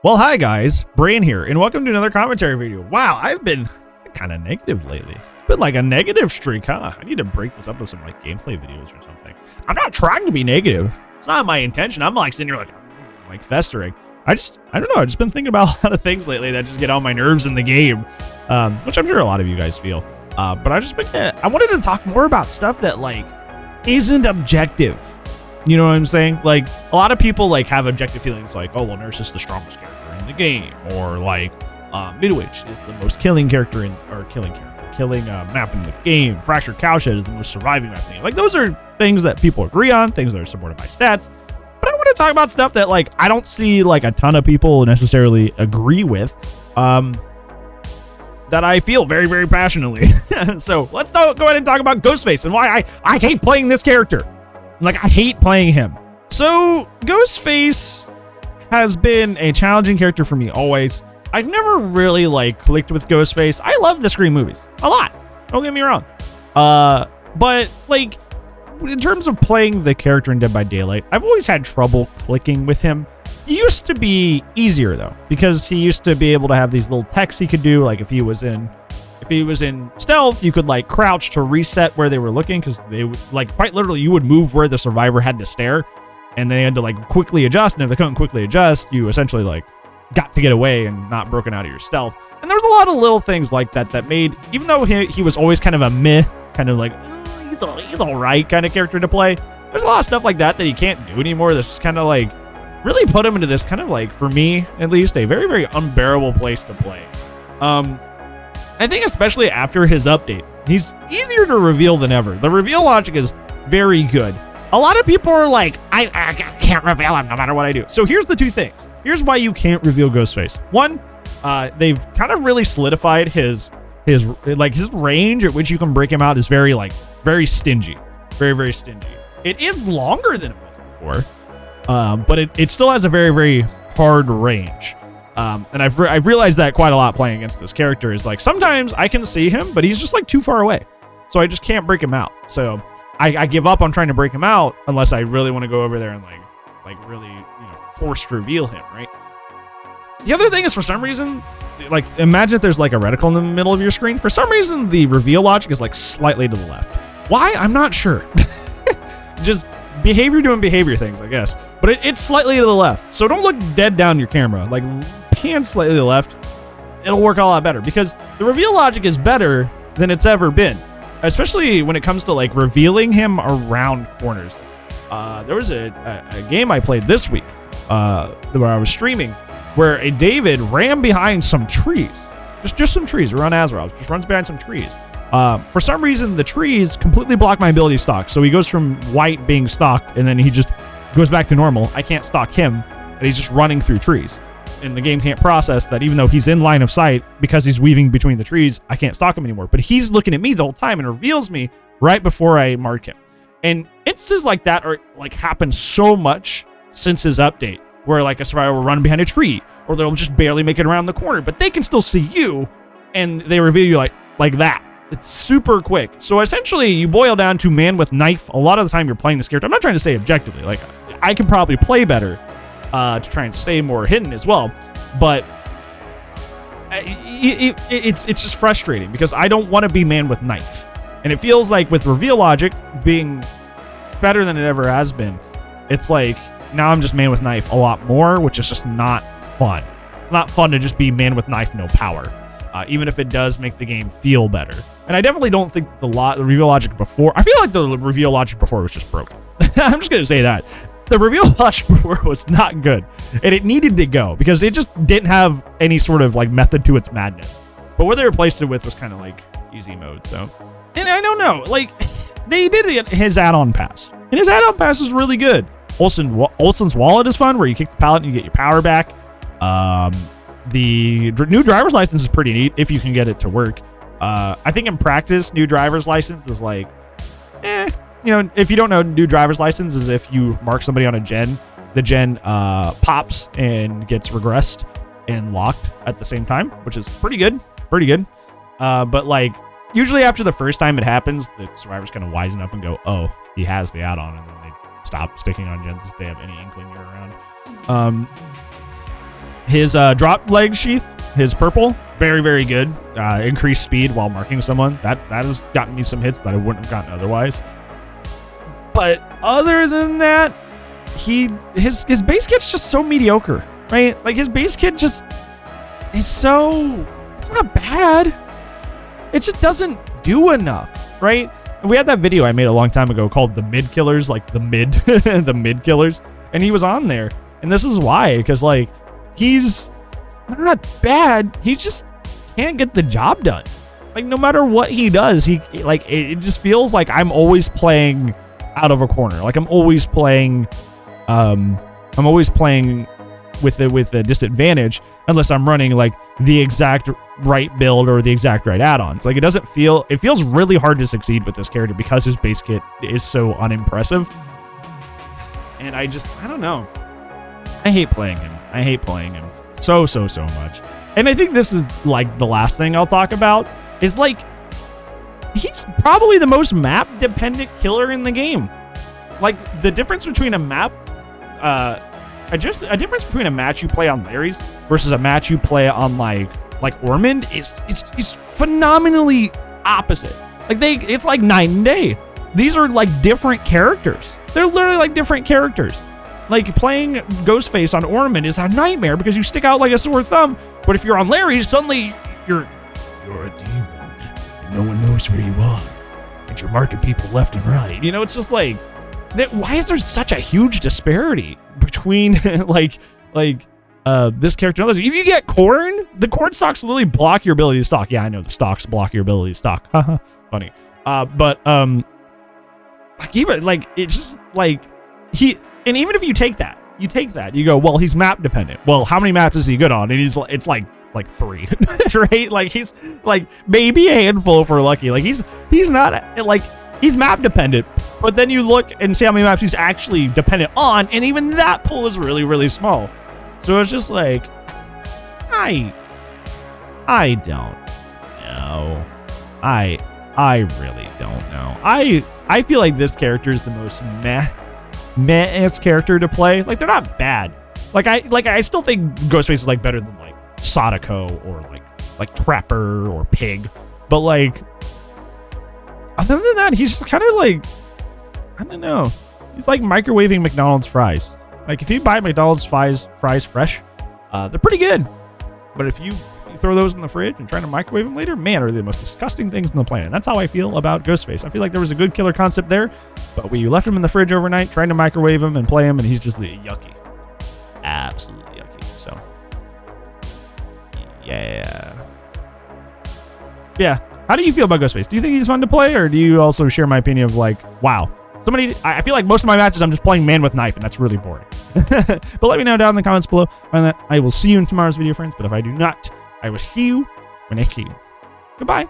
Well, hi guys, Brain here, and welcome to another commentary video. Wow, I've been kind of negative lately. It's been like a negative streak, huh? I need to break this up with some like gameplay videos or something. I'm not trying to be negative. It's not my intention. I'm like sitting here like festering. I don't know. I've just been thinking about a lot of things lately that just get on my nerves in the game, which I'm sure a lot of you guys feel. But I wanted to talk more about stuff that like isn't objective. You know what I'm saying? Like a lot of people like have objective feelings like, oh, well, Nurse is the strongest character in the game, or like Midwich is the most killing map in the game. Fractured Cowshed is the most surviving map thing. Like those are things that people agree on, things that are supported by stats. But I want to talk about stuff that like I don't see like a ton of people necessarily agree with, that I feel very, very passionately. So let's go ahead and talk about Ghostface and why I hate playing this character. Like, I hate playing him. So, Ghostface has been a challenging character for me always. I've never really, like, clicked with Ghostface. I love the Scream movies. A lot. Don't get me wrong. But, like, in terms of playing the character in Dead by Daylight, I've always had trouble clicking with him. He used to be easier, though, because he used to be able to have these little texts he could do, like, if he was in stealth, you could like crouch to reset where they were looking, because they would like quite literally you would move where the survivor had to stare, and they had to like quickly adjust. And if they couldn't quickly adjust, you essentially like got to get away and not broken out of your stealth. And there's a lot of little things like that made, even though he was always kind of a meh, kind of like he's all right kind of character to play. There's a lot of stuff like that he can't do anymore. That's just kind of like really put him into this kind of like, for me at least, a very, very unbearable place to play. I think especially after his update, he's easier to reveal than ever. The reveal logic is very good. A lot of people are like, I can't reveal him no matter what I do. So here's the two things. Here's why you can't reveal Ghostface. One, they've kind of really solidified his range at which you can break him out is very stingy. Very, very stingy. It is longer than it was before, but it still has a very, very hard range. And I've realized that quite a lot playing against this character is like sometimes I can see him, but he's just like too far away, so I just can't break him out. So I give up on trying to break him out unless I really want to go over there and like really force reveal him, right? The other thing is, for some reason, like imagine if there's like a reticle in the middle of your screen. For some reason, the reveal logic is like slightly to the left. Why? I'm not sure. Just behavior doing behavior things, I guess. But it's slightly to the left. So don't look dead down your camera. Like pan slightly to the left. It'll work a lot better because the reveal logic is better than it's ever been. Especially when it comes to like revealing him around corners. There was a game I played this week where I was streaming where a David ran behind some trees. Just some trees around Azeroth. Just runs behind some trees. For some reason, the trees completely block my ability stock. So he goes from white being stalked, and then he just goes back to normal. I can't stalk him, and he's just running through trees. And the game can't process that even though he's in line of sight, because he's weaving between the trees, I can't stalk him anymore. But he's looking at me the whole time and reveals me right before I mark him. And instances like that are like happen so much since his update, where like a survivor will run behind a tree, or they'll just barely make it around the corner, but they can still see you, and they reveal you like that. It's super quick. So essentially, you boil down to man with knife. A lot of the time you're playing this character. I'm not trying to say objectively. Like, I can probably play better to try and stay more hidden as well. But it's just frustrating because I don't want to be man with knife. And it feels like with reveal logic being better than it ever has been, it's like now I'm just man with knife a lot more, which is just not fun. It's not fun to just be man with knife, no power. Even if it does make the game feel better. And I definitely don't think the reveal logic before... I feel like the reveal logic before was just broken. I'm just going to say that. The reveal logic before was not good. And it needed to go because it just didn't have any sort of like method to its madness. But what they replaced it with was kind of like easy mode, so... And I don't know. Like, they did his add-on pass. And his add-on pass is really good. Olsen's Wallet is fun, where you kick the pallet and you get your power back. The new driver's license is pretty neat if you can get it to work. I think in practice, new driver's license is like, if you don't know, new driver's license is if you mark somebody on a gen, the gen pops and gets regressed and locked at the same time, which is pretty good. But like, usually after the first time it happens, the survivors kind of wisen up and go, oh, he has the add-on, and then they stop sticking on gens if they have any inkling you're around. His drop leg sheath, his purple, very, very good. Increased speed while marking someone. That has gotten me some hits that I wouldn't have gotten otherwise. But other than that, his base kit's just so mediocre, right? Like his base kit just is so, it's not bad. It just doesn't do enough, right? We had that video I made a long time ago called the mid killers, like the mid killers, and he was on there. And this is why, because like he's not bad, he just can't get the job done. Like no matter what he does, he like it just feels like I'm always playing out of a corner. Like I'm always playing with a disadvantage unless I'm running like the exact right build or the exact right add-ons. Like it feels really hard to succeed with this character because his base kit is so unimpressive. And I don't know. I hate playing him. I hate playing him so much. And I think this is like the last thing I'll talk about is like he's probably the most map dependent killer in the game. Like the difference between a map a difference between a match you play on Larry's versus a match you play on like Ormond is phenomenally opposite. Like it's like night and day. These are like different characters. They're literally like different characters. Like playing Ghostface on Ormond is a nightmare because you stick out like a sore thumb. But if you're on Larry's, suddenly you're a demon and no one knows where you are, and you're marking people left and right. You know, it's just like, why is there such a huge disparity between this character and others? If you get Corn, the Corn stocks literally block your ability to stock. Yeah, I know the stocks block your ability to stock. Funny. But like even like it's just like and even if you take that, you go, well, he's map dependent. Well, how many maps is he good on? And it's like 3, right? Like he's like maybe a handful if we're lucky. Like he's not like he's map dependent, but then you look and see how many maps he's actually dependent on, and even that pool is really, really small. So it's just like I don't know. I really don't know. I feel like this character is the most meh-est character to play. Like they're not bad. Like I still think Ghostface is like better than like Sadako or like Trapper or Pig. But like other than that, he's just kind of like, I don't know. He's like microwaving McDonald's fries. Like if you buy McDonald's fries fresh, they're pretty good. But if you throw those in the fridge and try to microwave them later, man, are they the most disgusting things on the planet. That's how I feel about Ghostface. I feel like there was a good killer concept there, but we left him in the fridge overnight trying to microwave him and play him, and he's just yucky. Absolutely yucky. So, yeah. How do you feel about Ghostface? Do you think he's fun to play, or do you also share my opinion of like, wow, I feel like most of my matches I'm just playing man with knife, and that's really boring. But let me know down in the comments below. And I will see you in tomorrow's video, friends. But if I do not, I will see you when I see you. Goodbye.